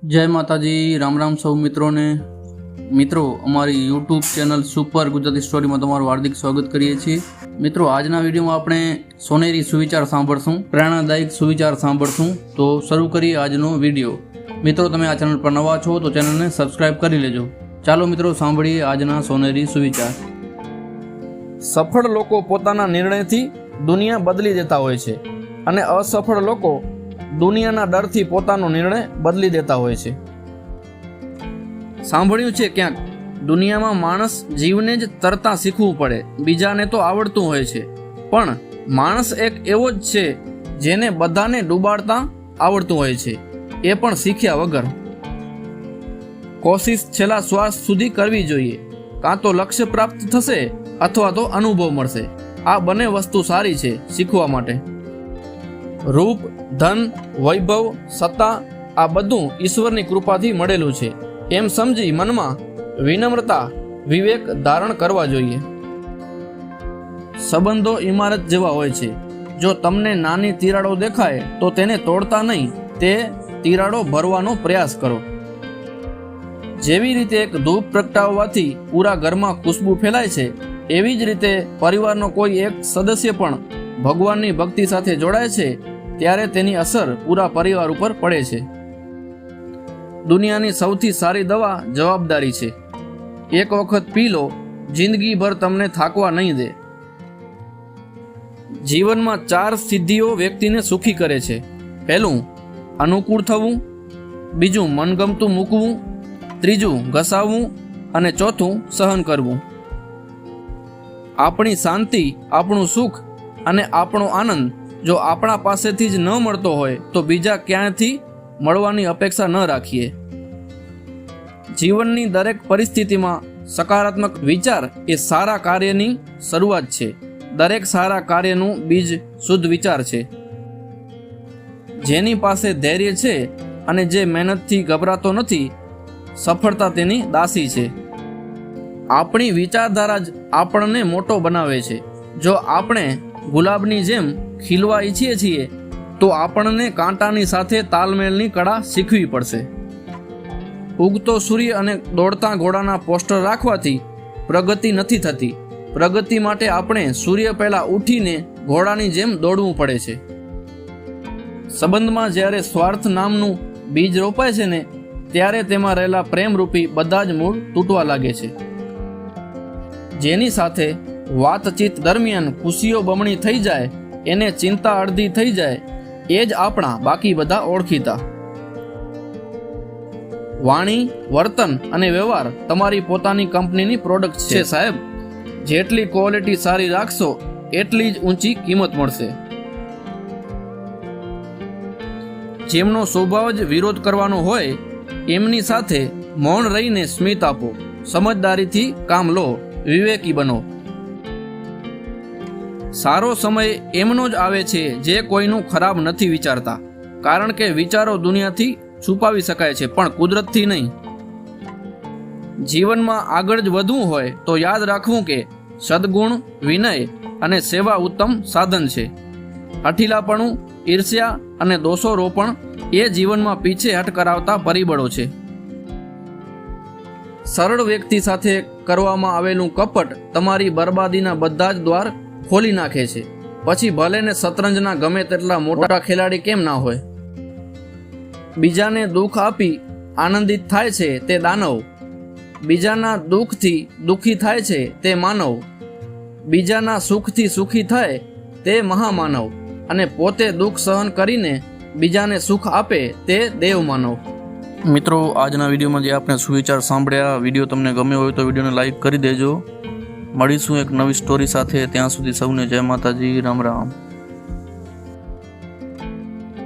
जय माताजी। राम राम सौ मित्रों अमारी YouTube channel super Gujarati story में तमारुं हार्दिक स्वागत करीए छीए। मित्रों आजना विडियो में आपणे सोनेरी सुविचार सांभळशुं, प्रेरणादायक सुविचार सांभळशुं। तो शरू करीए आजनो विडियो। मित्रों तमे आ चैनल पर नवा छो तो चैनल ने सब्सक्राइब करी लेजो। चालो मित्रों सांभळीए आजना सोनेरी सुविचार। सफल लोको पोताना निर्णयथी दुनिया बदली देता होय छे अने असफल लोको दुनियाना डरथी पोतानो निर्णय बदली देता होय छे। सांभळ्युं छे क्यांक दुनियामां माणस जीवने ज तरता शीखवुं पड़े, बीजाने तो आवडतुं होय छे, पण माणस एक एवो ज छे जेने बधाने डूबाडता आवडतुं होय छे, ए पण शीख्या वगर। कोशिश छेल्ला श्वास सुधी करवी जोईए, कां तो लक्ष्य प्राप्त थशे अथवा तो अनुभव मळशे। आ बने वस्तु सारी छे शीखवा माटे। रूप, धन, वैभव, सत्ता आ बधुं ईश्वरनी कृपाथी मळेलुं छे एम समजी मनमा विनम्रता, विवेक धारण करवा जोईए। संबंधो इमारत जेवा होय छे, जो तमने नानी तिराडो देखाय तो तेने तोड़ता नहीं, ते तिराडो भरवानो प्रयास करो। जेवी रीते एक धूप प्रगटाववाथी पूरा घरमां खुशबू फैलाय छे, एवी ज रीते परिवारनो कोई एक सदस्य पण भगवाननी भक्ति साथे जोड़ाय छे त्यारे तेनी असर पूरा परिवार उपर पड़े छे। दुनियानी सौथी सारी दवा जवाबदारी छे। एक वखत पी लो, जिंदगी भर तमने थाकवा नहीं दे। जीवन में 4 सिद्धिओ व्यक्तिने सुखी करे छे। पहेलुं अनुकूल थवुं, बीजुं मनगमतुं मूकवुं, त्रीजुं घसावुं अने चौथुं सहन करवुं। आपणी शांति, आपणुं सुख अने आपणो आनंद जो आपणा पासेथी ज न मळतो होय तो बीजा क्यांथी मळवानी अपेक्षा न राखीए। जीवननी दरेक परिस्थितिमां सकारात्मक विचार ए सारा कार्यनी शरूआत छे। दरेक सारा कार्यनुं बीज शुद्ध विचार छे। जेनी पासे धैर्य छे अने जे मेहनतथी गभरातो नथी, सफलता तेनी दासी छे। आपणी विचारधारा ज आपणने मोटो बनावे छे। जो आपणे गुलाबनी जेम खीलवा ઈચ્છીએ છીએ तो आपणने कांटानी साथे तालमेलनी कड़ा शीखवी पड़शे। उगतो सूर्य अने दौड़ता घोड़ाना पोस्टर राखवाथी प्रगति नथी थती। प्रगति माटे आपणे सूर्य पहेला उठीने घोड़ानी जेम दौड़वुं पड़े छे। संबंधमां ज्यारे स्वार्थ नामनुं बीज रोपाय छे ने त्यारे तेमां रहेला प्रेमरूपी बधा ज मूळ तूटवा लागे छे। जेनी साथे वातचीत दरमियान खुशीओ बमणी थई जाय, एने चिंता अर्धी थई जाय, ए ज आपणा बाकी बधा ओळखीता। वाणी, वर्तन अने व्यवहार तमारी पोतानी कंपनीनी प्रोडक्ट छे साहेब। जेटली क्वॉलिटी सारी राखशो एटली ज ऊंची किंमत मळशे। जेमनो स्वभाव ज विरोध करवानो होय एमनी साथे मौन रहीने स्मित आपो। समझदारीथी काम लो, विवेकी बनो। सारो समय एमनो ज आवे छे जे कोईनुं खराब नथी विचारता, कारण के विचारो दुनियाथी छुपावी शकाय छे पण कुदरतथी नहीं। जीवनमां आगळ ज वधवुं होय तो याद राखवुं के सद्गुण, विनय अने सेवा उत्तम साधन छे। हठीलापणुं, ईर्ष्या अने दोषोरोपण ए जीवनमां पीछे हट करावता परिबळो छे। सरळ व्यक्ति साथे करवामां आवेलुं कपट तमारी बरबादीना बधा ज द्वार खोली नाखे छे। पछी भले ने शतरंजना गमे तेटला मोटा खेलाड़ी केम ना होय। बीजाने दुख आपी आनंदित थाय छे ते दानव। बीजाना दुखथी दुखी थाय छे ते मानव। बीजाना सुखथी सुखी थाय ते महामानव अने पोते दुख सहन करीने बीजाने सुख आपे ते देव मानव। मित्रों आजना विडियो में जे आपने सुविचार सांभळ्या, विडियो तमने गम्यो होय तो विडियो ने लाइक करी देजो। મળીશું એક નવી સ્ટોરી સાથે। ત્યાં સુધી સૌને જય માતાજી, રામ રામ।